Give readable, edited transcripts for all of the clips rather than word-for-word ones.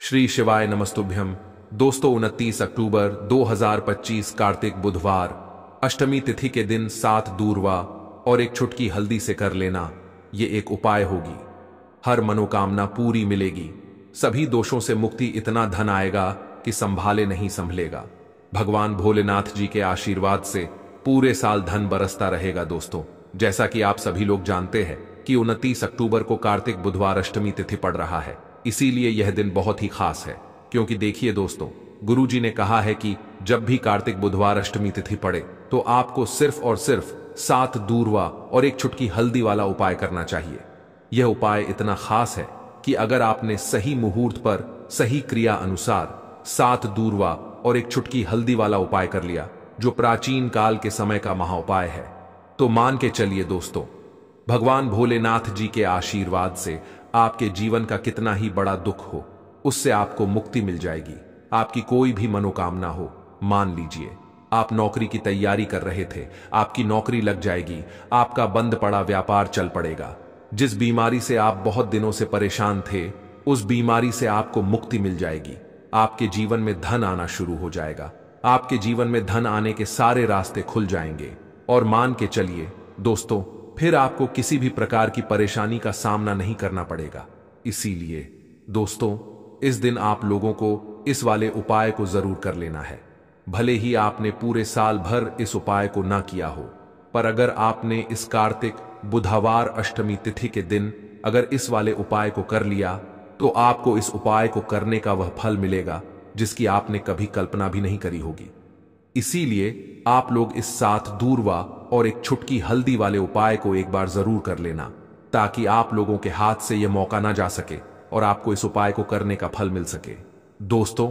श्री शिवाय नमस्तुभ्यम। दोस्तों 29 अक्टूबर 2025 कार्तिक बुधवार अष्टमी तिथि के दिन 7 दूर्वा और एक चुटकी हल्दी से कर लेना ये एक उपाय होगी। हर मनोकामना पूरी मिलेगी, सभी दोषों से मुक्ति, इतना धन आएगा कि संभाले नहीं संभलेगा। भगवान भोलेनाथ जी के आशीर्वाद से पूरे साल धन बरसता रहेगा। दोस्तों जैसा कि आप सभी लोग जानते हैं कि 29 अक्टूबर को कार्तिक बुधवार अष्टमी तिथि पड़ रहा है, इसीलिए यह दिन बहुत ही खास है। क्योंकि देखिए दोस्तों, गुरुजी ने कहा है कि जब भी कार्तिक बुधवार अष्टमी तिथि पड़े तो आपको सिर्फ और सिर्फ 7 दूर्वा और एक चुटकी हल्दी वाला उपाय करना चाहिए। यह उपाय इतना खास है कि अगर आपने सही मुहूर्त पर सही क्रिया अनुसार 7 दूर्वा और एक चुटकी हल्दी वाला उपाय कर लिया, जो प्राचीन काल के समय का महाउपाय है, तो मान के चलिए दोस्तों, भगवान भोलेनाथ जी के आशीर्वाद से आपके जीवन का कितना ही बड़ा दुख हो, उससे आपको मुक्ति मिल जाएगी। आपकी कोई भी मनोकामना हो, मान लीजिए आप नौकरी की तैयारी कर रहे थे, आपकी नौकरी लग जाएगी, आपका बंद पड़ा व्यापार चल पड़ेगा। जिस बीमारी से आप बहुत दिनों से परेशान थे, उस बीमारी से आपको मुक्ति मिल जाएगी। आपके जीवन में धन आना शुरू हो जाएगा, आपके जीवन में धन आने के सारे रास्ते खुल जाएंगे। और मान के चलिए दोस्तों, फिर आपको किसी भी प्रकार की परेशानी का सामना नहीं करना पड़ेगा। इसीलिए दोस्तों, इस दिन आप लोगों को इस वाले उपाय को जरूर कर लेना है। भले ही आपने पूरे साल भर इस उपाय को ना किया हो, पर अगर आपने इस कार्तिक बुधवार अष्टमी तिथि के दिन अगर इस वाले उपाय को कर लिया, तो आपको इस उपाय को करने का वह फल मिलेगा जिसकी आपने कभी कल्पना भी नहीं करी होगी। इसीलिए आप लोग इस 7 दूर्वा और एक चुटकी हल्दी वाले उपाय को एक बार जरूर कर लेना, ताकि आप लोगों के हाथ से यह मौका ना जा सके और आपको इस उपाय को करने का फल मिल सके। दोस्तों,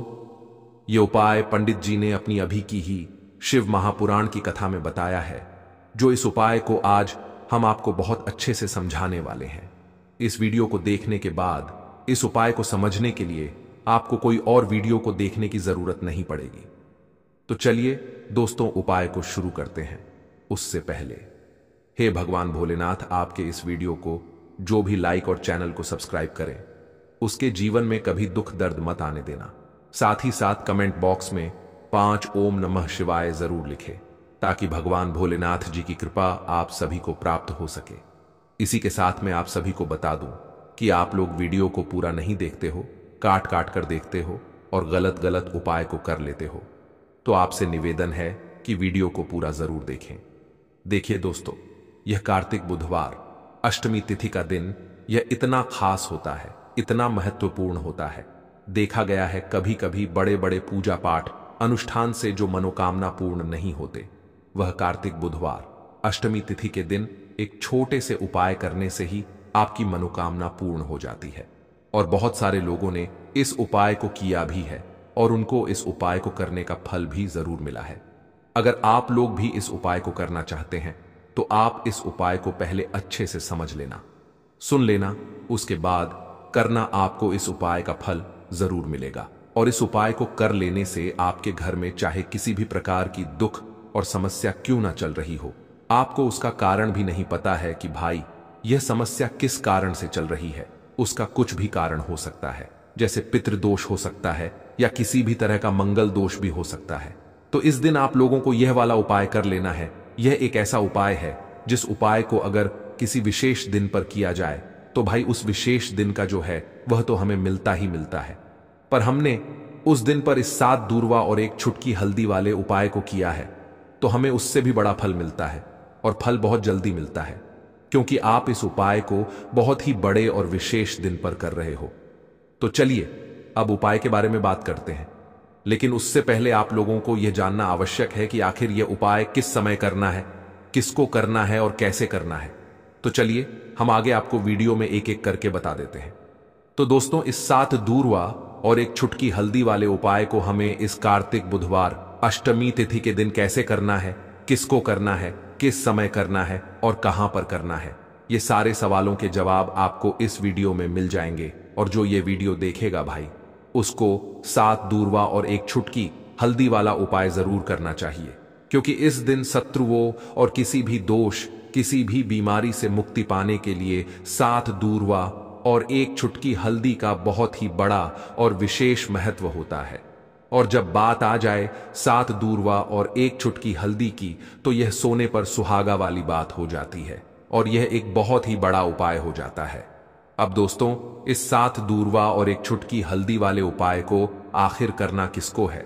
यह उपाय पंडित जी ने अपनी अभी की ही शिव महापुराण की कथा में बताया है, जो इस उपाय को आज हम आपको बहुत अच्छे से समझाने वाले हैं। इस वीडियो को देखने के बाद इस उपाय को समझने के लिए आपको कोई और वीडियो को देखने की जरूरत नहीं पड़ेगी। तो चलिए दोस्तों, उपाय को शुरू करते हैं। उससे पहले हे भगवान भोलेनाथ, आपके इस वीडियो को जो भी लाइक और चैनल को सब्सक्राइब करें, उसके जीवन में कभी दुख दर्द मत आने देना। साथ ही साथ कमेंट बॉक्स में 5 ओम नमः शिवाय जरूर लिखें, ताकि भगवान भोलेनाथ जी की कृपा आप सभी को प्राप्त हो सके। इसी के साथ मैं आप सभी को बता दूं कि आप लोग वीडियो को पूरा नहीं देखते हो, काट काट कर देखते हो और गलत गलत उपाय को कर लेते हो, तो आपसे निवेदन है कि वीडियो को पूरा जरूर देखें। देखिए दोस्तों, यह कार्तिक बुधवार अष्टमी तिथि का दिन यह इतना खास होता है, इतना महत्वपूर्ण होता है। देखा गया है कभी कभी बड़े बड़े पूजा पाठ अनुष्ठान से जो मनोकामना पूर्ण नहीं होते, वह कार्तिक बुधवार अष्टमी तिथि के दिन एक छोटे से उपाय करने से ही आपकी मनोकामना पूर्ण हो जाती है। और बहुत सारे लोगों ने इस उपाय को किया भी है और उनको इस उपाय को करने का फल भी जरूर मिला है। अगर आप लोग भी इस उपाय को करना चाहते हैं, तो आप इस उपाय को पहले अच्छे से समझ लेना, सुन लेना, उसके बाद करना। आपको इस उपाय का फल जरूर मिलेगा। और इस उपाय को कर लेने से आपके घर में चाहे किसी भी प्रकार की दुख और समस्या क्यों ना चल रही हो, आपको उसका कारण भी नहीं पता है कि भाई यह समस्या किस कारण से चल रही है। उसका कुछ भी कारण हो सकता है, जैसे पितृदोष हो सकता है या किसी भी तरह का मंगल दोष भी हो सकता है। तो इस दिन आप लोगों को यह वाला उपाय कर लेना है। यह एक ऐसा उपाय है जिस उपाय को अगर किसी विशेष दिन पर किया जाए, तो भाई उस विशेष दिन का जो है वह तो हमें मिलता ही मिलता है। पर हमने उस दिन पर इस 7 दूर्वा और एक चुटकी हल्दी वाले उपाय को किया है, तो हमें उससे भी बड़ा फल मिलता है, और फल बहुत जल्दी मिलता है, क्योंकि आप इस उपाय को बहुत ही बड़े और विशेष दिन पर कर रहे हो। तो चलिए अब उपाय के बारे में बात करते हैं। लेकिन उससे पहले आप लोगों को यह जानना आवश्यक है कि आखिर यह उपाय किस समय करना है, किसको करना है और कैसे करना है। तो चलिए हम आगे आपको वीडियो में एक एक करके बता देते हैं। तो दोस्तों, इस 7 दूर्वा और एक चुटकी हल्दी वाले उपाय को हमें इस कार्तिक बुधवार अष्टमी तिथि के दिन कैसे करना है, किसको करना है, किस समय करना है और कहां पर करना है, ये सारे सवालों के जवाब आपको इस वीडियो में मिल जाएंगे। और जो ये वीडियो देखेगा भाई, उसको 7 दूर्वा और एक चुटकी हल्दी वाला उपाय जरूर करना चाहिए, क्योंकि इस दिन शत्रुओं और किसी भी दोष, किसी भी बीमारी से मुक्ति पाने के लिए 7 दूर्वा और एक चुटकी हल्दी का बहुत ही बड़ा और विशेष महत्व होता है। और जब बात आ जाए 7 दूर्वा और एक चुटकी हल्दी की, तो यह सोने पर सुहागा वाली बात हो जाती है और यह एक बहुत ही बड़ा उपाय हो जाता है। अब दोस्तों, इस 7 दूर्वा और एक चुटकी हल्दी वाले उपाय को आखिर करना किसको है,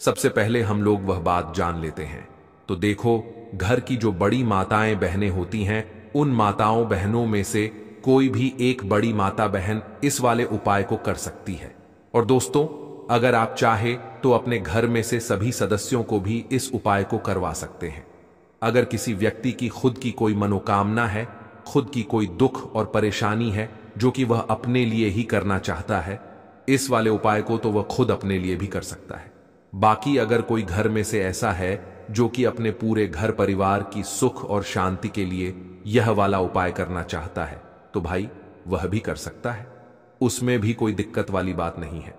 सबसे पहले हम लोग वह बात जान लेते हैं। तो देखो, घर की जो बड़ी माताएं बहनें होती हैं, उन माताओं बहनों में से कोई भी एक बड़ी माता बहन इस वाले उपाय को कर सकती है। और दोस्तों, अगर आप चाहे तो अपने घर में से सभी सदस्यों को भी इस उपाय को करवा सकते हैं। अगर किसी व्यक्ति की खुद की कोई मनोकामना है, खुद की कोई दुख और परेशानी है जो कि वह अपने लिए ही करना चाहता है, इस वाले उपाय को तो वह खुद अपने लिए भी कर सकता है। बाकी अगर कोई घर में से ऐसा है जो कि अपने पूरे घर परिवार की सुख और शांति के लिए यह वाला उपाय करना चाहता है, तो भाई वह भी कर सकता है, उसमें भी कोई दिक्कत वाली बात नहीं है।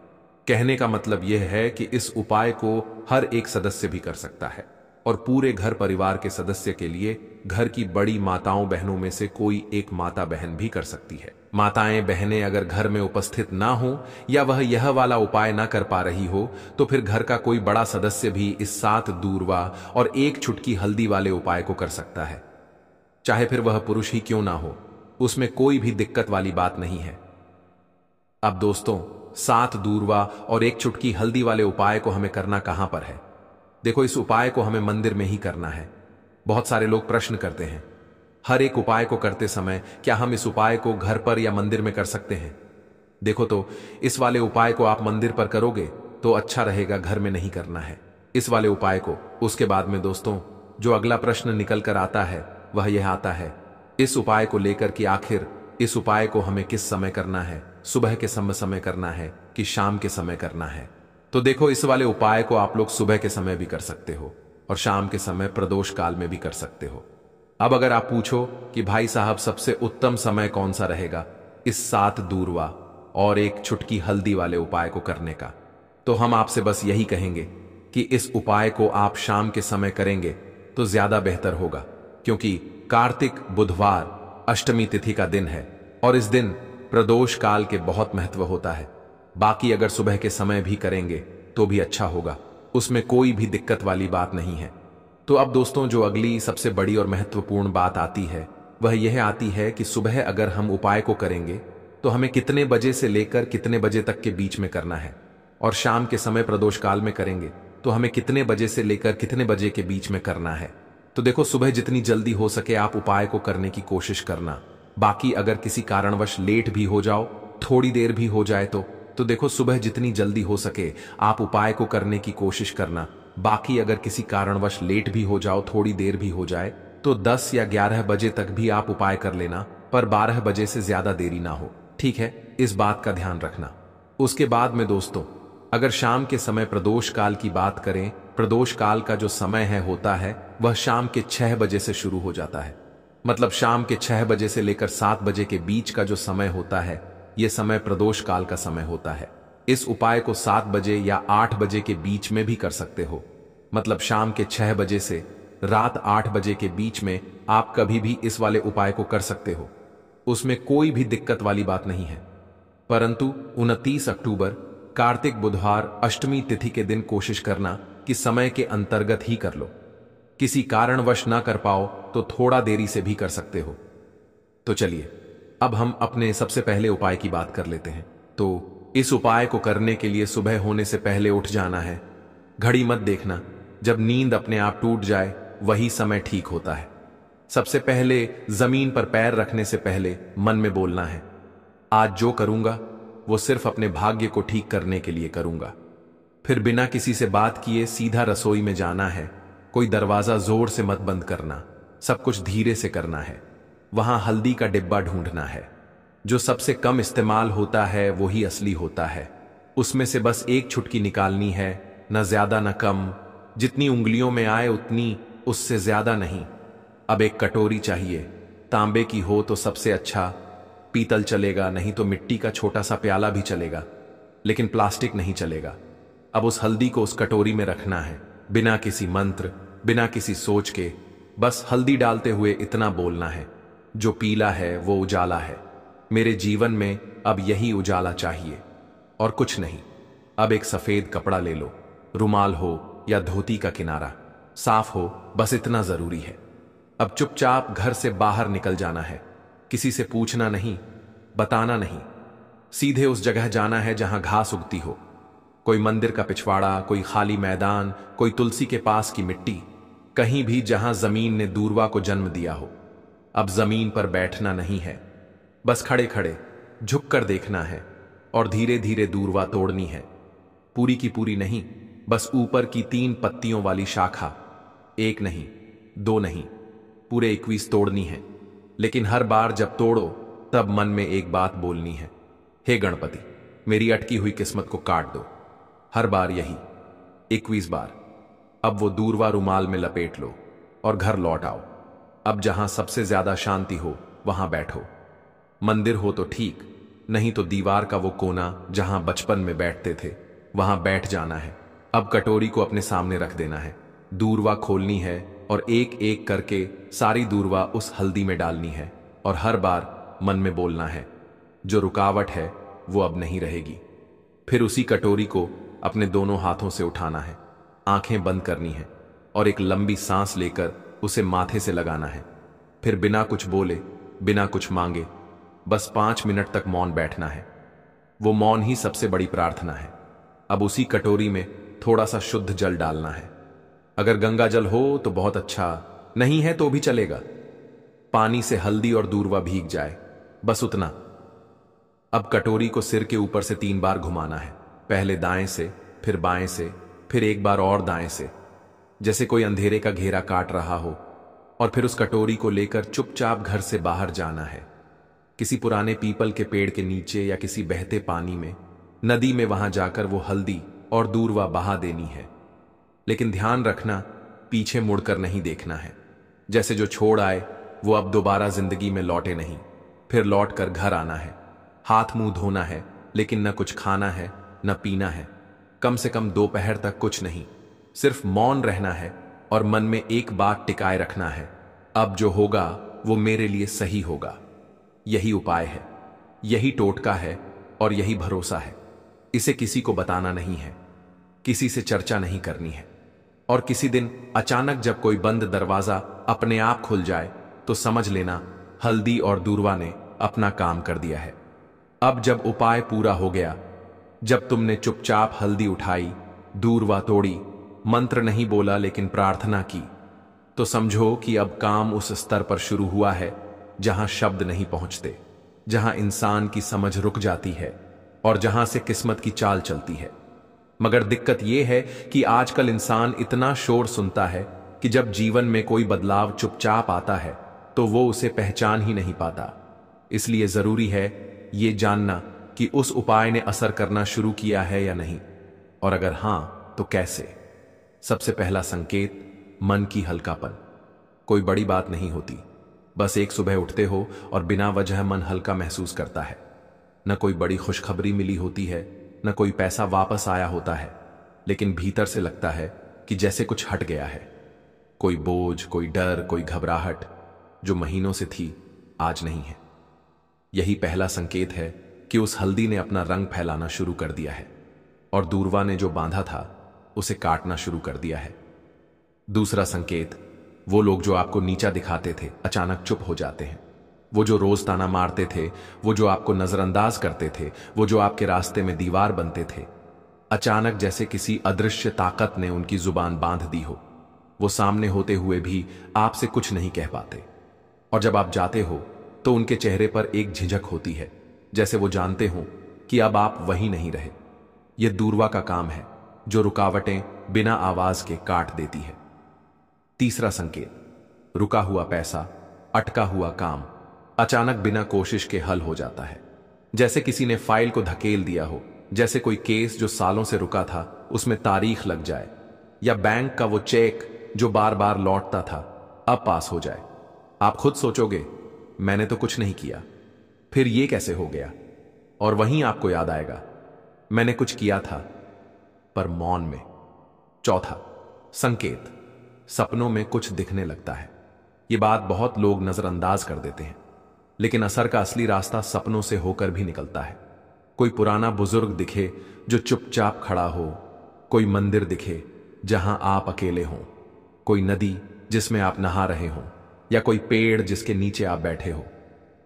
कहने का मतलब यह है कि इस उपाय को हर एक सदस्य भी कर सकता है और पूरे घर परिवार के सदस्य के लिए घर की बड़ी माताओं बहनों में से कोई एक माता बहन भी कर सकती है। माताएं बहनें अगर घर में उपस्थित ना हो या वह यह वाला उपाय ना कर पा रही हो, तो फिर घर का कोई बड़ा सदस्य भी इस 7 दूर्वा और एक चुटकी हल्दी वाले उपाय को कर सकता है, चाहे फिर वह पुरुष ही क्यों ना हो, उसमें कोई भी दिक्कत वाली बात नहीं है। अब दोस्तों, 7 दूर्वा और एक चुटकी हल्दी वाले उपाय को हमें करना कहां पर है? देखो, इस उपाय को हमें मंदिर में ही करना है। बहुत सारे लोग प्रश्न करते हैं, हर एक उपाय को करते समय क्या हम इस उपाय को घर पर या मंदिर में कर सकते हैं? देखो, तो इस वाले उपाय को आप मंदिर पर करोगे तो अच्छा रहेगा, घर में नहीं करना है इस वाले उपाय को। उसके बाद में दोस्तों, जो अगला प्रश्न निकल कर आता है वह यह आता है इस उपाय को लेकर कि आखिर इस उपाय को हमें किस समय करना है, सुबह के समय करना है कि शाम के समय करना है? तो देखो, इस वाले उपाय को आप लोग सुबह के समय भी कर सकते हो और शाम के समय प्रदोष काल में भी कर सकते हो। अब अगर आप पूछो कि भाई साहब सबसे उत्तम समय कौन सा रहेगा इस 7 दूर्वा और एक चुटकी हल्दी वाले उपाय को करने का, तो हम आपसे बस यही कहेंगे कि इस उपाय को आप शाम के समय करेंगे तो ज्यादा बेहतर होगा, क्योंकि कार्तिक बुधवार अष्टमी तिथि का दिन है और इस दिन प्रदोष काल के बहुत महत्व होता है। बाकी अगर सुबह के समय भी करेंगे तो भी अच्छा होगा, उसमें कोई भी दिक्कत वाली बात नहीं है। तो अब दोस्तों, जो अगली सबसे बड़ी और महत्वपूर्ण बात आती है वह यह आती है कि सुबह अगर हम उपाय को करेंगे तो हमें कितने बजे से लेकर कितने बजे तक के बीच में करना है, और शाम के समय प्रदोष काल में करेंगे तो हमें कितने बजे से लेकर कितने बजे के बीच में करना है। तो देखो, सुबह जितनी जल्दी हो सके आप उपाय को करने की कोशिश करना। बाकी अगर किसी कारणवश लेट भी हो जाओ, थोड़ी देर भी हो जाए तो देखो, सुबह जितनी जल्दी हो सके आप उपाय को करने की कोशिश करना। बाकी अगर किसी कारणवश लेट भी हो जाओ, थोड़ी देर भी हो जाए, तो 10 या 11 बजे तक भी आप उपाय कर लेना, पर 12 बजे से ज्यादा देरी ना हो, ठीक है? इस बात का ध्यान रखना। उसके बाद में दोस्तों, अगर शाम के समय प्रदोष काल की बात करें, प्रदोष काल का जो समय होता है वह शाम के 6 बजे से शुरू हो जाता है। मतलब शाम के 6 बजे से लेकर 7 बजे के बीच का जो समय होता है, यह समय प्रदोष काल का समय होता है। इस उपाय को 7 बजे या 8 बजे के बीच में भी कर सकते हो। मतलब शाम के 6 बजे से रात 8 बजे के बीच में आप कभी भी इस वाले उपाय को कर सकते हो, उसमें कोई भी दिक्कत वाली बात नहीं है। परंतु 29 अक्टूबर कार्तिक बुधवार अष्टमी तिथि के दिन कोशिश करना कि समय के अंतर्गत ही कर लो। किसी कारणवश ना कर पाओ तो थोड़ा देरी से भी कर सकते हो। तो चलिए, अब हम अपने सबसे पहले उपाय की बात कर लेते हैं। तो इस उपाय को करने के लिए सुबह होने से पहले उठ जाना है। घड़ी मत देखना, जब नींद अपने आप टूट जाए वही समय ठीक होता है। सबसे पहले जमीन पर पैर रखने से पहले मन में बोलना है, आज जो करूंगा वो सिर्फ अपने भाग्य को ठीक करने के लिए करूंगा। फिर बिना किसी से बात किए सीधा रसोई में जाना है। कोई दरवाजा जोर से मत बंद करना, सब कुछ धीरे से करना है। वहां हल्दी का डिब्बा ढूंढना है, जो सबसे कम इस्तेमाल होता है वही असली होता है। उसमें से बस एक चुटकी निकालनी है, न ज्यादा न कम, जितनी उंगलियों में आए उतनी, उससे ज्यादा नहीं। अब एक कटोरी चाहिए, तांबे की हो तो सबसे अच्छा, पीतल चलेगा, नहीं तो मिट्टी का छोटा सा प्याला भी चलेगा, लेकिन प्लास्टिक नहीं चलेगा। अब उस हल्दी को उस कटोरी में रखना है, बिना किसी मंत्र, बिना किसी सोच के। बस हल्दी डालते हुए इतना बोलना है, जो पीला है वो उजाला है, मेरे जीवन में अब यही उजाला चाहिए और कुछ नहीं। अब एक सफेद कपड़ा ले लो, रुमाल हो या धोती का किनारा, साफ हो, बस इतना जरूरी है। अब चुपचाप घर से बाहर निकल जाना है, किसी से पूछना नहीं, बताना नहीं। सीधे उस जगह जाना है जहां घास उगती हो, कोई मंदिर का पिछवाड़ा, कोई खाली मैदान, कोई तुलसी के पास की मिट्टी, कहीं भी जहां जमीन ने दूरवा को जन्म दिया हो। अब जमीन पर बैठना नहीं है, बस खड़े खड़े झुककर देखना है और धीरे धीरे दूरवा तोड़नी है। पूरी की पूरी नहीं, बस ऊपर की 3 पत्तियों वाली शाखा, 1 नहीं, 2 नहीं, पूरे 21 तोड़नी है। लेकिन हर बार जब तोड़ो तब मन में एक बात बोलनी है, हे गणपति, मेरी अटकी हुई किस्मत को काट दो। हर बार यही 21 बार। अब वो दूरवा रुमाल में लपेट लो और घर लौट आओ। अब जहां सबसे ज्यादा शांति हो वहां बैठो। मंदिर हो तो ठीक, नहीं तो दीवार का वो कोना जहां बचपन में बैठते थे वहां बैठ जाना है। अब कटोरी को अपने सामने रख देना है, दूरवा खोलनी है और एक एक करके सारी दूरवा उस हल्दी में डालनी है और हर बार मन में बोलना है, जो रुकावट है वो अब नहीं रहेगी। फिर उसी कटोरी को अपने दोनों हाथों से उठाना है, आंखें बंद करनी है और एक लंबी सांस लेकर उसे माथे से लगाना है। फिर बिना कुछ बोले, बिना कुछ मांगे, बस 5 मिनट तक मौन बैठना है। वो मौन ही सबसे बड़ी प्रार्थना है। अब उसी कटोरी में थोड़ा सा शुद्ध जल डालना है। अगर गंगा जल हो तो बहुत अच्छा, नहीं है तो भी चलेगा। पानी से हल्दी और दूरवा भीग जाए, बस उतना। अब कटोरी को सिर के ऊपर से 3 बार घुमाना है, पहले दाएं से, फिर बाएं से, फिर एक बार और दाएं से, जैसे कोई अंधेरे का घेरा काट रहा हो। और फिर उस कटोरी को लेकर चुपचाप घर से बाहर जाना है, किसी पुराने पीपल के पेड़ के नीचे या किसी बहते पानी में, नदी में, वहां जाकर वो हल्दी और दूरवा बहा देनी है। लेकिन ध्यान रखना, पीछे मुड़कर नहीं देखना है। जैसे जो छोड़ आए वो अब दोबारा जिंदगी में लौटे नहीं। फिर लौट कर घर आना है, हाथ मुंह धोना है, लेकिन न कुछ खाना है न पीना है। कम से कम दोपहर तक कुछ नहीं, सिर्फ मौन रहना है और मन में एक बात टिकाए रखना है, अब जो होगा वो मेरे लिए सही होगा। यही उपाय है, यही टोटका है और यही भरोसा है। इसे किसी को बताना नहीं है, किसी से चर्चा नहीं करनी है। और किसी दिन अचानक जब कोई बंद दरवाजा अपने आप खुल जाए तो समझ लेना हल्दी और दूरवा ने अपना काम कर दिया है। अब जब उपाय पूरा हो गया, जब तुमने चुपचाप हल्दी उठाई, दूरवा तोड़ी, मंत्र नहीं बोला लेकिन प्रार्थना की, तो समझो कि अब काम उस स्तर पर शुरू हुआ है जहां शब्द नहीं पहुंचते, जहां इंसान की समझ रुक जाती है और जहां से किस्मत की चाल चलती है। मगर दिक्कत यह है कि आजकल इंसान इतना शोर सुनता है कि जब जीवन में कोई बदलाव चुपचाप आता है तो वो उसे पहचान ही नहीं पाता। इसलिए जरूरी है ये जानना कि उस उपाय ने असर करना शुरू किया है या नहीं, और अगर हां तो कैसे। सबसे पहला संकेत, मन की हल्कापन। कोई बड़ी बात नहीं होती, बस एक सुबह उठते हो और बिना वजह मन हल्का महसूस करता है। न कोई बड़ी खुशखबरी मिली होती है, न कोई पैसा वापस आया होता है, लेकिन भीतर से लगता है कि जैसे कुछ हट गया है। कोई बोझ, कोई डर, कोई घबराहट जो महीनों से थी आज नहीं है। यही पहला संकेत है कि उस हल्दी ने अपना रंग फैलाना शुरू कर दिया है और दूरवा ने जो बांधा था उसे काटना शुरू कर दिया है। दूसरा संकेत, वो लोग जो आपको नीचा दिखाते थे अचानक चुप हो जाते हैं। वो जो रोज ताना मारते थे, वो जो आपको नजरअंदाज करते थे, वो जो आपके रास्ते में दीवार बनते थे, अचानक जैसे किसी अदृश्य ताकत ने उनकी जुबान बांध दी हो। वो सामने होते हुए भी आपसे कुछ नहीं कह पाते, और जब आप जाते हो तो उनके चेहरे पर एक झिझक होती है, जैसे वो जानते हो कि अब आप वही नहीं रहे। यह दूरवा का काम है जो रुकावटें बिना आवाज के काट देती है। तीसरा संकेत, रुका हुआ पैसा, अटका हुआ काम अचानक बिना कोशिश के हल हो जाता है। जैसे किसी ने फाइल को धकेल दिया हो, जैसे कोई केस जो सालों से रुका था उसमें तारीख लग जाए, या बैंक का वो चेक जो बार बार लौटता था अब पास हो जाए। आप खुद सोचोगे मैंने तो कुछ नहीं किया, फिर ये कैसे हो गया? और वहीं आपको याद आएगा मैंने कुछ किया था, पर मौन में। चौथा संकेत, सपनों में कुछ दिखने लगता है। ये बात बहुत लोग नजरअंदाज कर देते हैं, लेकिन असर का असली रास्ता सपनों से होकर भी निकलता है। कोई पुराना बुजुर्ग दिखे जो चुपचाप खड़ा हो, कोई मंदिर दिखे जहां आप अकेले हों, कोई नदी जिसमें आप नहा रहे हों, या कोई पेड़ जिसके नीचे आप बैठे हो।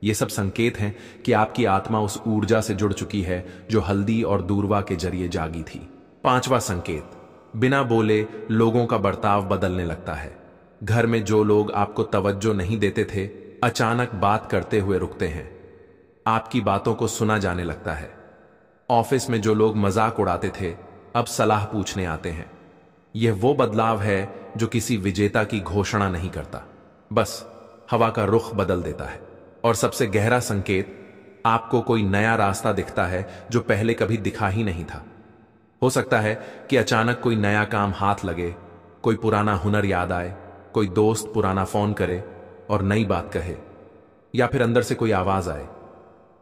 ये सब संकेत हैं कि आपकी आत्मा उस ऊर्जा से जुड़ चुकी है जो हल्दी और दूरवा के जरिए जागी थी। पांचवा संकेत, बिना बोले लोगों का बर्ताव बदलने लगता है। घर में जो लोग आपको तवज्जो नहीं देते थे, अचानक बात करते हुए रुकते हैं। आपकी बातों को सुना जाने लगता है। ऑफिस में जो लोग मजाक उड़ाते थे, अब सलाह पूछने आते हैं। यह वो बदलाव है जो किसी विजेता की घोषणा नहीं करता, बस हवा का रुख बदल देता है। और सबसे गहरा संकेत, आपको कोई नया रास्ता दिखता है जो पहले कभी दिखा ही नहीं था। हो सकता है कि अचानक कोई नया काम हाथ लगे, कोई पुराना हुनर याद आए, कोई दोस्त पुराना फोन करे और नई बात कहे, या फिर अंदर से कोई आवाज आए,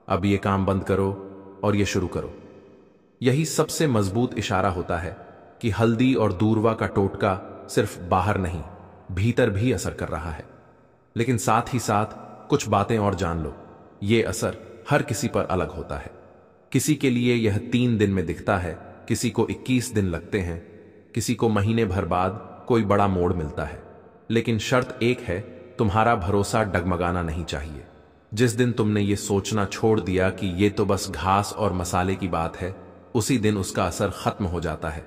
अब ये काम बंद करो और ये शुरू करो। यही सबसे मजबूत इशारा होता है कि हल्दी और दूरवा का टोटका सिर्फ बाहर नहीं, भीतर भी असर कर रहा है। लेकिन साथ ही साथ कुछ बातें और जान लो, ये असर हर किसी पर अलग होता है। किसी के लिए यह 3 दिन में दिखता है, किसी को 21 दिन लगते हैं, किसी को महीने भर बाद कोई बड़ा मोड़ मिलता है। लेकिन शर्त एक है, तुम्हारा भरोसा डगमगाना नहीं चाहिए। जिस दिन तुमने ये सोचना छोड़ दिया कि ये तो बस घास और मसाले की बात है, उसी दिन उसका असर खत्म हो जाता है।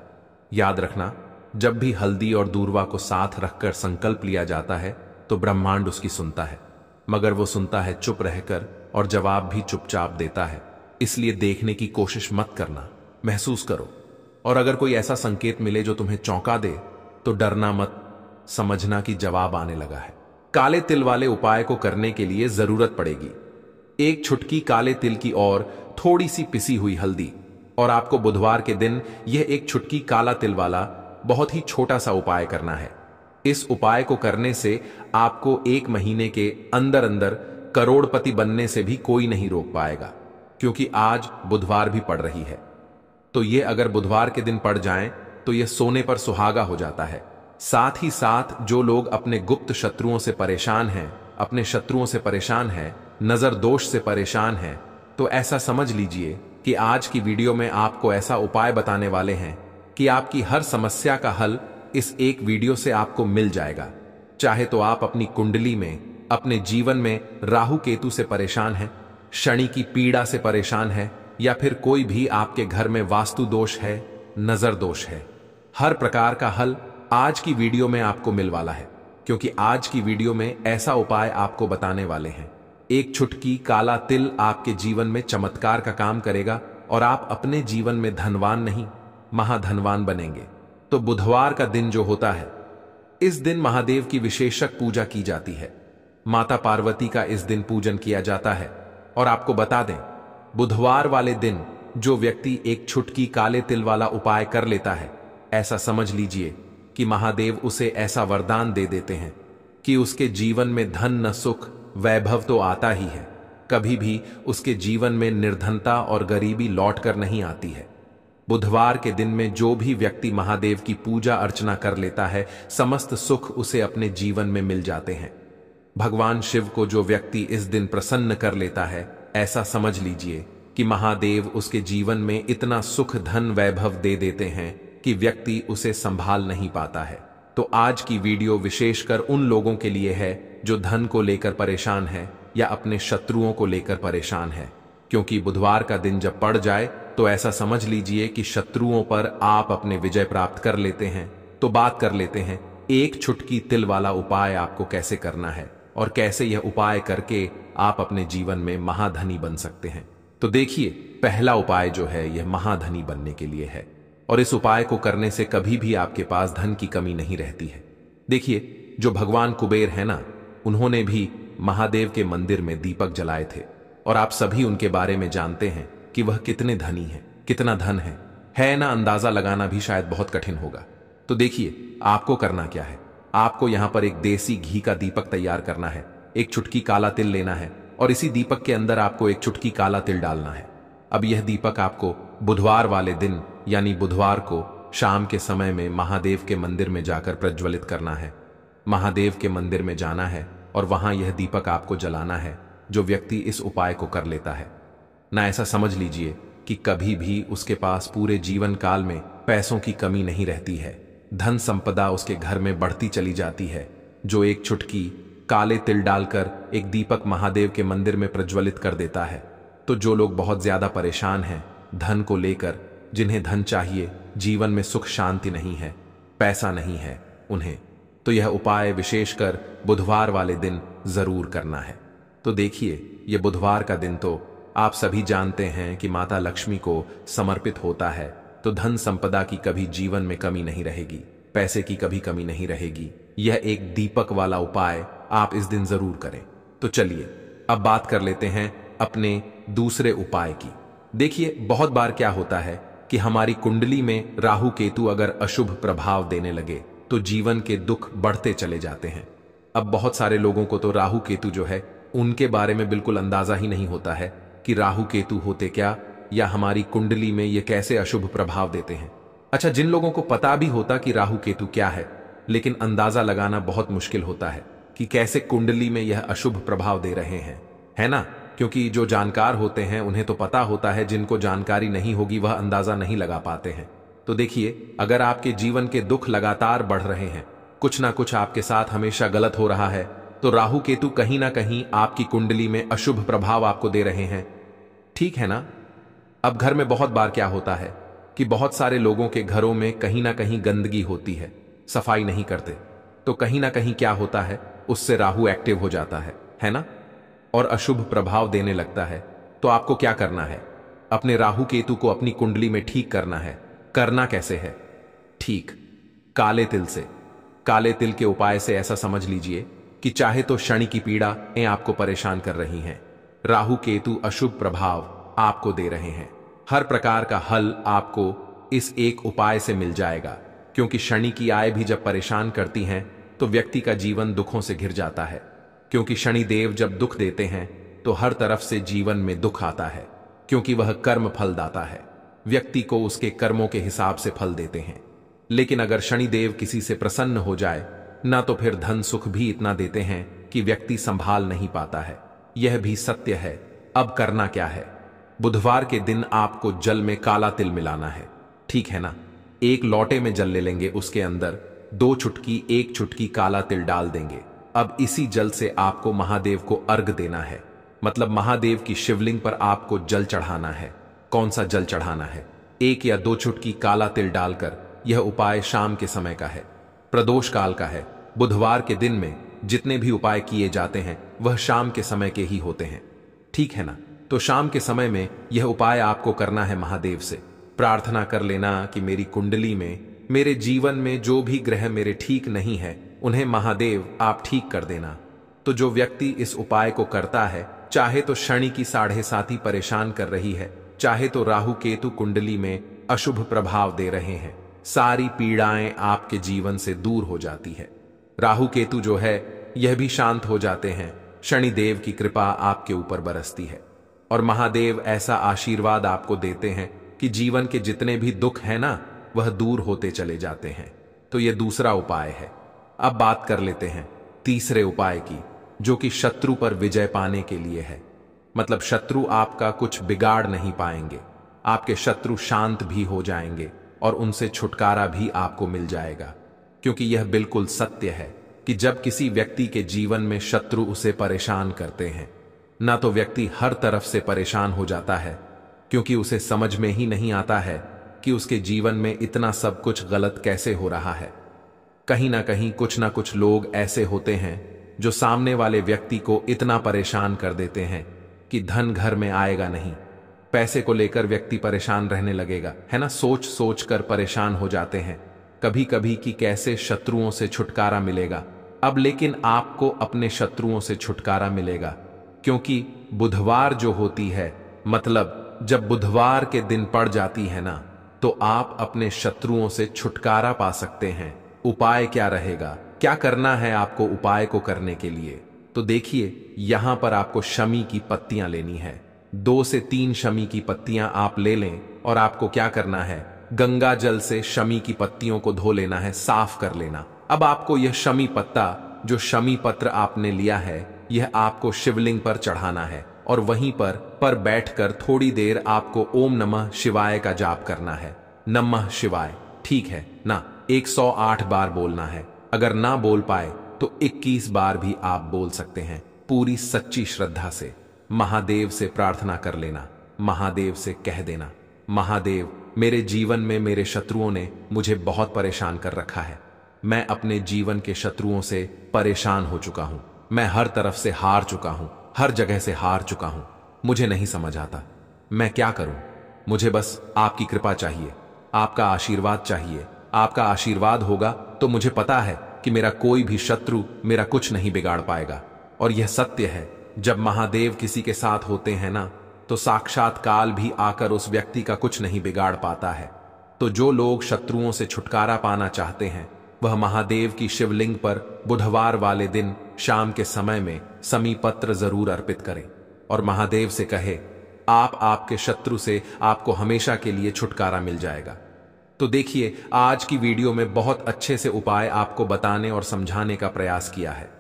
याद रखना, जब भी हल्दी और दूरवा को साथ रखकर संकल्प लिया जाता है तो ब्रह्मांड उसकी सुनता है, मगर वो सुनता है चुप रहकर और जवाब भी चुपचाप देता है। इसलिए देखने की कोशिश मत करना, महसूस करो। और अगर कोई ऐसा संकेत मिले जो तुम्हें चौंका दे तो डरना मत, समझना कि जवाब आने लगा है। काले तिल वाले उपाय को करने के लिए जरूरत पड़ेगी 1 चुटकी काले तिल की और थोड़ी सी पिसी हुई हल्दी। और आपको बुधवार के दिन यह 1 चुटकी काला तिल वाला बहुत ही छोटा सा उपाय करना है। इस उपाय को करने से आपको 1 महीने के अंदर अंदर करोड़पति बनने से भी कोई नहीं रोक पाएगा, क्योंकि आज बुधवार भी पड़ रही है। तो ये अगर बुधवार के दिन पड़ जाएं तो यह सोने पर सुहागा हो जाता है। साथ ही साथ जो लोग अपने गुप्त शत्रुओं से परेशान हैं, अपने शत्रुओं से परेशान हैं, नजर दोष से परेशान हैं, तो ऐसा समझ लीजिए कि आज की वीडियो में आपको ऐसा उपाय बताने वाले हैं कि आपकी हर समस्या का हल इस एक वीडियो से आपको मिल जाएगा। चाहे तो आप अपनी कुंडली में, अपने जीवन में राहु केतु से परेशान हैं, शनि की पीड़ा से परेशान है, या फिर कोई भी आपके घर में वास्तु दोष है, नजर दोष है, हर प्रकार का हल आज की वीडियो में आपको मिल वाला है। क्योंकि आज की वीडियो में ऐसा उपाय आपको बताने वाले हैं। 1 चुटकी काला तिल आपके जीवन में चमत्कार का काम करेगा और आप अपने जीवन में धनवान नहीं, महाधनवान बनेंगे। तो बुधवार का दिन जो होता है, इस दिन महादेव की विशेषक पूजा की जाती है। माता पार्वती का इस दिन पूजन किया जाता है। और आपको बता दें, बुधवार वाले दिन जो व्यक्ति 1 चुटकी काले तिल वाला उपाय कर लेता है, ऐसा समझ लीजिए कि महादेव उसे ऐसा वरदान दे देते हैं कि उसके जीवन में धन न सुख वैभव तो आता ही है, कभी भी उसके जीवन में निर्धनता और गरीबी लौट कर नहीं आती है। बुधवार के दिन में जो भी व्यक्ति महादेव की पूजा अर्चना कर लेता है, समस्त सुख उसे अपने जीवन में मिल जाते हैं। भगवान शिव को जो व्यक्ति इस दिन प्रसन्न कर लेता है, ऐसा समझ लीजिए कि महादेव उसके जीवन में इतना सुख धन वैभव दे देते हैं कि व्यक्ति उसे संभाल नहीं पाता है। तो आज की वीडियो विशेषकर उन लोगों के लिए है जो धन को लेकर परेशान है या अपने शत्रुओं को लेकर परेशान है। क्योंकि बुधवार का दिन जब पड़ जाए तो ऐसा समझ लीजिए कि शत्रुओं पर आप अपने विजय प्राप्त कर लेते हैं। तो बात कर लेते हैं 1 चुटकी तिल वाला उपाय आपको कैसे करना है और कैसे यह उपाय करके आप अपने जीवन में महाधनी बन सकते हैं। तो देखिए, पहला उपाय जो है यह महाधनी बनने के लिए है और इस उपाय को करने से कभी भी आपके पास धन की कमी नहीं रहती है। देखिए, जो भगवान कुबेर है ना, उन्होंने भी महादेव के मंदिर में दीपक जलाए थे और आप सभी उनके बारे में जानते हैं कि वह कितने धनी हैं, कितना धन है ना। अंदाजा लगाना भी शायद बहुत कठिन होगा। तो देखिए, आपको करना क्या है। आपको यहां पर एक देसी घी का दीपक तैयार करना है, 1 चुटकी काला तिल लेना है और इसी दीपक के अंदर आपको 1 चुटकी काला तिल डालना है। अब यह दीपक आपको बुधवार वाले दिन यानी बुधवार को शाम के समय में महादेव के मंदिर में जाकर प्रज्वलित करना है। महादेव के मंदिर में जाना है और वहां यह दीपक आपको जलाना है। जो व्यक्ति इस उपाय को कर लेता है। ना ऐसा समझ लीजिए कि कभी भी उसके पास पूरे जीवन काल में पैसों की कमी नहीं रहती है। धन संपदा उसके घर में बढ़ती चली जाती है। जो एक चुटकी काले तिल डालकर एक दीपक महादेव के मंदिर में प्रज्वलित कर देता है। तो जो लोग बहुत ज्यादा परेशान हैं धन को लेकर, जिन्हें धन चाहिए, जीवन में सुख शांति नहीं है, पैसा नहीं है उन्हें, तो यह उपाय विशेषकर बुधवार वाले दिन जरूर करना है। तो देखिए, यह बुधवार का दिन तो आप सभी जानते हैं कि माता लक्ष्मी को समर्पित होता है, तो धन संपदा की कभी जीवन में कमी नहीं रहेगी, पैसे की कभी कमी नहीं रहेगी। यह एक दीपक वाला उपाय आप इस दिन जरूर करें। तो चलिए अब बात कर लेते हैं अपने दूसरे उपाय की। देखिए, बहुत बार क्या होता है कि हमारी कुंडली में राहु केतु अगर अशुभ प्रभाव देने लगे तो जीवन के दुख बढ़ते चले जाते हैं। अब बहुत सारे लोगों को तो राहु केतु जो है उनके बारे में बिल्कुल अंदाजा ही नहीं होता है कि राहु केतु होते क्या, या हमारी कुंडली में ये कैसे अशुभ प्रभाव देते हैं। अच्छा, जिन लोगों को पता भी होता कि राहु केतु क्या है, लेकिन अंदाजा लगाना बहुत मुश्किल होता है कि कैसे कुंडली में यह अशुभ प्रभाव दे रहे हैं, है ना? क्योंकि जो जानकार होते हैं उन्हें तो पता होता है, जिनको जानकारी नहीं होगी वह अंदाजा नहीं लगा पाते हैं। तो देखिए, अगर आपके जीवन के दुख लगातार बढ़ रहे हैं, कुछ ना कुछ आपके साथ हमेशा गलत हो रहा है, तो राहु केतु कहीं ना कहीं आपकी कुंडली में अशुभ प्रभाव आपको दे रहे हैं। ठीक है ना? अब घर में बहुत बार क्या होता है कि बहुत सारे लोगों के घरों में कहीं ना कहीं गंदगी होती है, सफाई नहीं करते, तो कहीं ना कहीं क्या होता है, उससे राहु एक्टिव हो जाता है ना, और अशुभ प्रभाव देने लगता है। तो आपको क्या करना है? अपने राहु केतु को अपनी कुंडली में ठीक करना है। करना कैसे है? ठीक, काले तिल से। काले तिल के उपाय से ऐसा समझ लीजिए कि चाहे तो शनि की पीड़ाएं आपको परेशान कर रही हैं, राहु केतु अशुभ प्रभाव आपको दे रहे हैं, हर प्रकार का हल आपको इस एक उपाय से मिल जाएगा। क्योंकि शनि की आय भी जब परेशान करती हैं तो व्यक्ति का जीवन दुखों से घिर जाता है। क्योंकि शनि देव जब दुख देते हैं तो हर तरफ से जीवन में दुख आता है, क्योंकि वह कर्म फलदाता है, व्यक्ति को उसके कर्मों के हिसाब से फल देते हैं। लेकिन अगर शनि देव किसी से प्रसन्न हो जाए ना, तो फिर धन सुख भी इतना देते हैं कि व्यक्ति संभाल नहीं पाता है। यह भी सत्य है। अब करना क्या है? बुधवार के दिन आपको जल में काला तिल मिलाना है, ठीक है ना? एक लोटे में जल ले लेंगे, उसके अंदर 2 चुटकी 1 चुटकी काला तिल डाल देंगे। अब इसी जल से आपको महादेव को अर्घ देना है, मतलब महादेव की शिवलिंग पर आपको जल चढ़ाना है। कौन सा जल चढ़ाना है? 1 या 2 चुटकी काला तिल डालकर। यह उपाय शाम के समय का है, प्रदोष काल का है। बुधवार के दिन में जितने भी उपाय किए जाते हैं वह शाम के समय के ही होते हैं, ठीक है ना? तो शाम के समय में यह उपाय आपको करना है। महादेव से प्रार्थना कर लेना कि मेरी कुंडली में, मेरे जीवन में जो भी ग्रह मेरे ठीक नहीं है उन्हें महादेव आप ठीक कर देना। तो जो व्यक्ति इस उपाय को करता है, चाहे तो शनि की 7.5 परेशान कर रही है, चाहे तो राहु केतु कुंडली में अशुभ प्रभाव दे रहे हैं, सारी पीड़ाएं आपके जीवन से दूर हो जाती है। राहु केतु जो है यह भी शांत हो जाते हैं। शनि देव की कृपा आपके ऊपर बरसती है और महादेव ऐसा आशीर्वाद आपको देते हैं कि जीवन के जितने भी दुख हैं ना, वह दूर होते चले जाते हैं। तो यह दूसरा उपाय है। अब बात कर लेते हैं तीसरे उपाय की, जो कि शत्रु पर विजय पाने के लिए है। मतलब शत्रु आपका कुछ बिगाड़ नहीं पाएंगे, आपके शत्रु शांत भी हो जाएंगे और उनसे छुटकारा भी आपको मिल जाएगा। क्योंकि यह बिल्कुल सत्य है कि जब किसी व्यक्ति के जीवन में शत्रु उसे परेशान करते हैं ना, तो व्यक्ति हर तरफ से परेशान हो जाता है, क्योंकि उसे समझ में ही नहीं आता है कि उसके जीवन में इतना सब कुछ गलत कैसे हो रहा है। कहीं ना कहीं कुछ ना कुछ लोग ऐसे होते हैं जो सामने वाले व्यक्ति को इतना परेशान कर देते हैं कि धन घर में आएगा नहीं, पैसे को लेकर व्यक्ति परेशान रहने लगेगा, है ना? सोच सोच कर परेशान हो जाते हैं कभी कभी कि कैसे शत्रुओं से छुटकारा मिलेगा। अब लेकिन आपको अपने शत्रुओं से छुटकारा मिलेगा, क्योंकि बुधवार जो होती है, मतलब जब बुधवार के दिन पड़ जाती है ना, तो आप अपने शत्रुओं से छुटकारा पा सकते हैं। उपाय क्या रहेगा? क्या करना है आपको उपाय को करने के लिए? तो देखिए, यहां पर आपको शमी की पत्तियां लेनी है। 2 से 3 शमी की पत्तियां आप ले लें और आपको क्या करना है, गंगा जल से शमी की पत्तियों को धो लेना है, साफ कर लेना। अब आपको यह शमी पत्ता, जो शमी पत्र आपने लिया है, यह आपको शिवलिंग पर चढ़ाना है और वहीं पर बैठकर थोड़ी देर आपको ओम नमः शिवाय का जाप करना है। नमः शिवाय, ठीक है ना? 108 बार बोलना है। अगर ना बोल पाए तो 21 बार भी आप बोल सकते हैं। पूरी सच्ची श्रद्धा से महादेव से प्रार्थना कर लेना। महादेव से कह देना, महादेव, मेरे जीवन में मेरे शत्रुओं ने मुझे बहुत परेशान कर रखा है। मैं अपने जीवन के शत्रुओं से परेशान हो चुका हूं। मैं हर तरफ से हार चुका हूं, हर जगह से हार चुका हूं। मुझे नहीं समझ आता मैं क्या करूं। मुझे बस आपकी कृपा चाहिए, आपका आशीर्वाद चाहिए। आपका आशीर्वाद होगा तो मुझे पता है कि मेरा कोई भी शत्रु मेरा कुछ नहीं बिगाड़ पाएगा। और यह सत्य है, जब महादेव किसी के साथ होते हैं ना, तो साक्षात काल भी आकर उस व्यक्ति का कुछ नहीं बिगाड़ पाता है। तो जो लोग शत्रुओं से छुटकारा पाना चाहते हैं, वह महादेव की शिवलिंग पर बुधवार वाले दिन शाम के समय में समीपत्र जरूर अर्पित करें और महादेव से कहे, आपके शत्रु से आपको हमेशा के लिए छुटकारा मिल जाएगा। तो देखिए, आज की वीडियो में बहुत अच्छे से उपाय आपको बताने और समझाने का प्रयास किया है।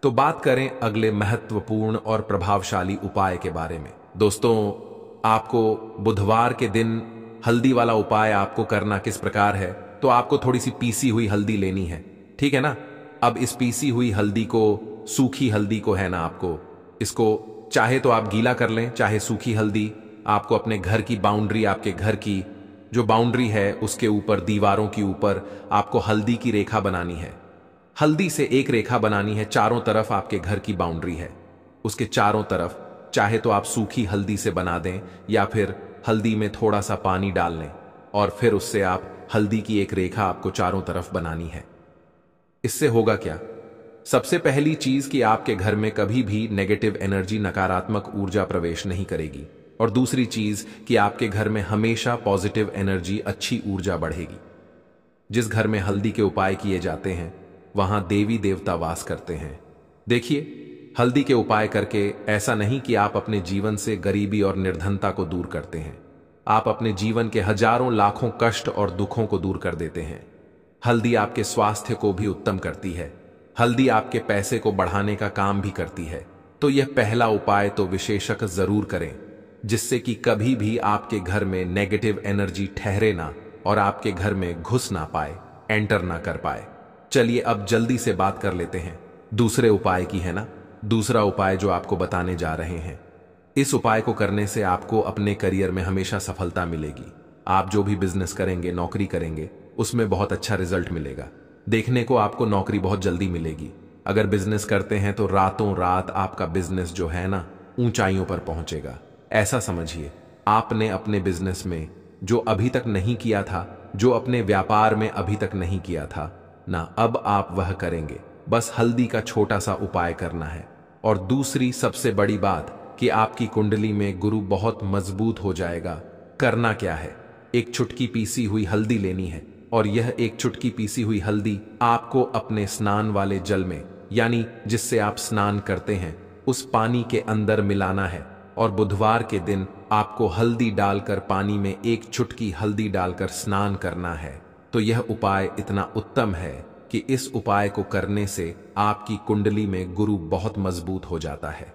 तो बात करें अगले महत्वपूर्ण और प्रभावशाली उपाय के बारे में। दोस्तों, आपको बुधवार के दिन हल्दी वाला उपाय आपको करना किस प्रकार है, तो आपको थोड़ी सी पीसी हुई हल्दी लेनी है, ठीक है ना? अब इस पीसी हुई हल्दी को, सूखी हल्दी को है ना, आपको इसको चाहे तो आप गीला कर लें, चाहे सूखी हल्दी। आपको अपने घर की बाउंड्री, आपके घर की जो बाउंड्री है उसके ऊपर, दीवारों के ऊपर आपको हल्दी की रेखा बनानी है। हल्दी से एक रेखा बनानी है। चारों तरफ आपके घर की बाउंड्री है, उसके चारों तरफ चाहे तो आप सूखी हल्दी से बना दें या फिर हल्दी में थोड़ा सा पानी डाल लें और फिर उससे आप हल्दी की एक रेखा आपको चारों तरफ बनानी है। इससे होगा क्या? सबसे पहली चीज कि आपके घर में कभी भी नेगेटिव एनर्जी, नकारात्मक ऊर्जा प्रवेश नहीं करेगी। और दूसरी चीज कि आपके घर में हमेशा पॉजिटिव एनर्जी, अच्छी ऊर्जा बढ़ेगी। जिस घर में हल्दी के उपाय किए जाते हैं वहां देवी देवता वास करते हैं। देखिए, हल्दी के उपाय करके ऐसा नहीं कि आप अपने जीवन से गरीबी और निर्धनता को दूर करते हैं, आप अपने जीवन के हजारों लाखों कष्ट और दुखों को दूर कर देते हैं। हल्दी आपके स्वास्थ्य को भी उत्तम करती है। हल्दी आपके पैसे को बढ़ाने का काम भी करती है। तो यह पहला उपाय तो विशेषक जरूर करें, जिससे कि कभी भी आपके घर में नेगेटिव एनर्जी ठहरे ना और आपके घर में घुस ना पाए, एंटर ना कर पाए। चलिए अब जल्दी से बात कर लेते हैं दूसरे उपाय की, है ना? दूसरा उपाय जो आपको बताने जा रहे हैं, इस उपाय को करने से आपको अपने करियर में हमेशा सफलता मिलेगी। आप जो भी बिजनेस करेंगे, नौकरी करेंगे, उसमें बहुत अच्छा रिजल्ट मिलेगा। देखने को आपको नौकरी बहुत जल्दी मिलेगी। अगर बिजनेस करते हैं तो रातों रात आपका बिजनेस जो है ना, ऊंचाइयों पर पहुंचेगा। ऐसा समझिए, आपने अपने बिजनेस में जो अभी तक नहीं किया था, जो अपने व्यापार में अभी तक नहीं किया था ना, अब आप वह करेंगे। बस हल्दी का छोटा सा उपाय करना है। और दूसरी सबसे बड़ी बात कि आपकी कुंडली में गुरु बहुत मजबूत हो जाएगा। करना क्या है? एक चुटकी पीसी हुई हल्दी लेनी है और यह एक चुटकी पीसी हुई हल्दी आपको अपने स्नान वाले जल में, यानी जिससे आप स्नान करते हैं, उस पानी के अंदर मिलाना है। और बुधवार के दिन आपको हल्दी डालकर, पानी में एक चुटकी हल्दी डालकर स्नान करना है। तो यह उपाय इतना उत्तम है कि इस उपाय को करने से आपकी कुंडली में गुरु बहुत मजबूत हो जाता है।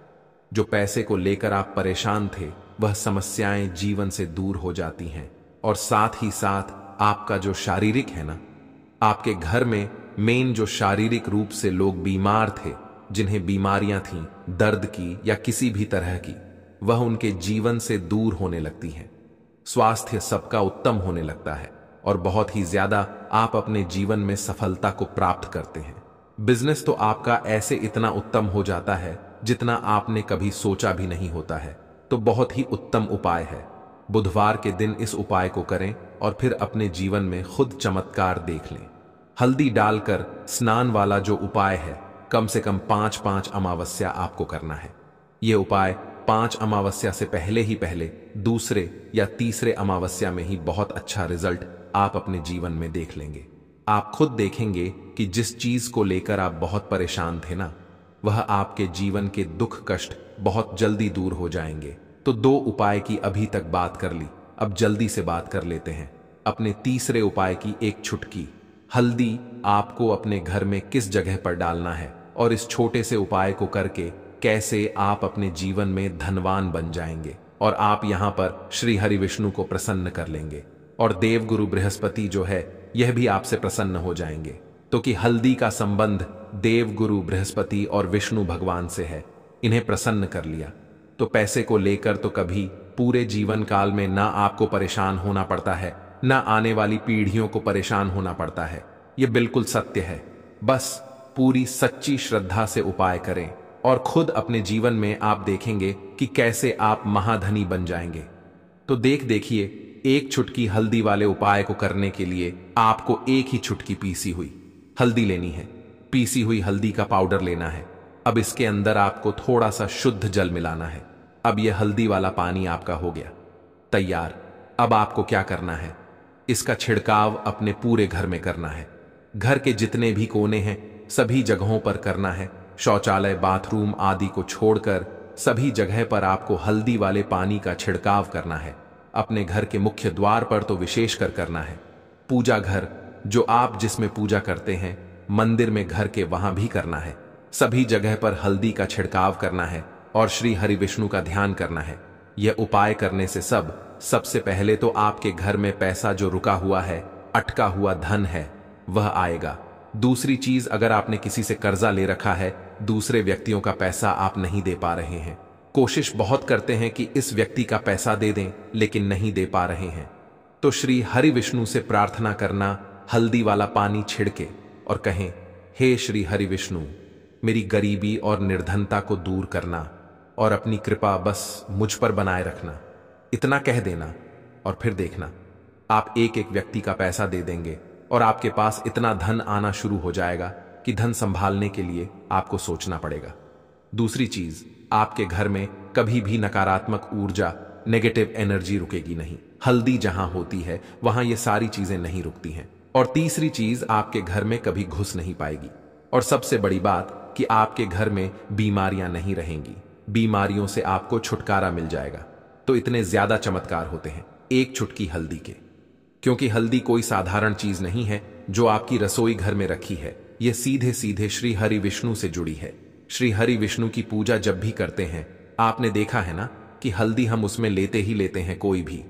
जो पैसे को लेकर आप परेशान थे, वह समस्याएं जीवन से दूर हो जाती हैं। और साथ ही साथ आपका जो शारीरिक है ना, आपके घर में मेन जो शारीरिक रूप से लोग बीमार थे, जिन्हें बीमारियां थीं दर्द की या किसी भी तरह की, वह उनके जीवन से दूर होने लगती हैं। स्वास्थ्य सबका उत्तम होने लगता है और बहुत ही ज्यादा आप अपने जीवन में सफलता को प्राप्त करते हैं। बिजनेस तो आपका ऐसे इतना उत्तम हो जाता है जितना आपने कभी सोचा भी नहीं होता है। तो बहुत ही उत्तम उपाय है। बुधवार के दिन इस उपाय को करें और फिर अपने जीवन में खुद चमत्कार देख लें। हल्दी डालकर स्नान वाला जो उपाय है, कम से कम 5-5 अमावस्या आपको करना है। यह उपाय 5 अमावस्या से पहले ही पहले दूसरे या तीसरे अमावस्या में ही बहुत अच्छा रिजल्ट आप अपने जीवन में देख लेंगे। आप खुद देखेंगे कि जिस चीज को लेकर आप बहुत परेशान थे ना, वह आपके जीवन के दुख कष्ट बहुत जल्दी दूर हो जाएंगे। तो 2 उपाय की अभी तक बात कर ली, अब जल्दी से बात कर लेते हैं अपने तीसरे उपाय की। एक चुटकी हल्दी आपको अपने घर में किस जगह पर डालना है और इस छोटे से उपाय को करके कैसे आप अपने जीवन में धनवान बन जाएंगे और आप यहां पर श्री हरि विष्णु को प्रसन्न कर लेंगे और देवगुरु बृहस्पति जो है यह भी आपसे प्रसन्न हो जाएंगे। तो कि हल्दी का संबंध देवगुरु बृहस्पति और विष्णु भगवान से है, इन्हें प्रसन्न कर लिया तो पैसे को लेकर तो कभी पूरे जीवन काल में ना आपको परेशान होना पड़ता है, ना आने वाली पीढ़ियों को परेशान होना पड़ता है। यह बिल्कुल सत्य है। बस पूरी सच्ची श्रद्धा से उपाय करें और खुद अपने जीवन में आप देखेंगे कि कैसे आप महाधनी बन जाएंगे। तो देखिए, एक चुटकी हल्दी वाले उपाय को करने के लिए आपको एक ही चुटकी पीसी हुई हल्दी लेनी है। पीसी हुई हल्दी का पाउडर लेना है। अब इसके अंदर आपको थोड़ा सा शुद्ध जल मिलाना है। अब यह हल्दी वाला पानी आपका हो गया तैयार। अब आपको क्या करना है, इसका छिड़काव अपने पूरे घर में करना है। घर के जितने भी कोने हैं सभी जगहों पर करना है। शौचालय, बाथरूम आदि को छोड़कर सभी जगह पर आपको हल्दी वाले पानी का छिड़काव करना है। अपने घर के मुख्य द्वार पर तो विशेषकर करना है। पूजा घर जो आप जिसमें पूजा करते हैं, मंदिर में घर के वहां भी करना है। सभी जगह पर हल्दी का छिड़काव करना है और श्री हरि विष्णु का ध्यान करना है। यह उपाय करने से सबसे पहले तो आपके घर में पैसा जो रुका हुआ है, अटका हुआ धन है, वह आएगा। दूसरी चीज, अगर आपने किसी से कर्जा ले रखा है, दूसरे व्यक्तियों का पैसा आप नहीं दे पा रहे हैं, कोशिश बहुत करते हैं कि इस व्यक्ति का पैसा दे दें लेकिन नहीं दे पा रहे हैं, तो श्री हरि विष्णु से प्रार्थना करना, हल्दी वाला पानी छिड़के और कहें, हे श्री हरि विष्णु, मेरी गरीबी और निर्धनता को दूर करना और अपनी कृपा बस मुझ पर बनाए रखना। इतना कह देना और फिर देखना आप एक एक व्यक्ति का पैसा दे देंगे और आपके पास इतना धन आना शुरू हो जाएगा कि धन संभालने के लिए आपको सोचना पड़ेगा। दूसरी चीज, आपके घर में कभी भी नकारात्मक ऊर्जा, नेगेटिव एनर्जी रुकेगी नहीं। हल्दी जहां होती है वहां ये सारी चीजें नहीं रुकती हैं। और तीसरी चीज, आपके घर में कभी घुस नहीं पाएगी। और सबसे बड़ी बात कि आपके घर में बीमारियां नहीं रहेंगी। बीमारियों से आपको छुटकारा मिल जाएगा। तो इतने ज्यादा चमत्कार होते हैं एक चुटकी हल्दी के, क्योंकि हल्दी कोई साधारण चीज नहीं है जो आपकी रसोई घर में रखी है। यह सीधे सीधे श्री हरि विष्णु से जुड़ी है। श्री हरि विष्णु की पूजा जब भी करते हैं, आपने देखा है ना कि हल्दी हम उसमें लेते ही लेते हैं, कोई भी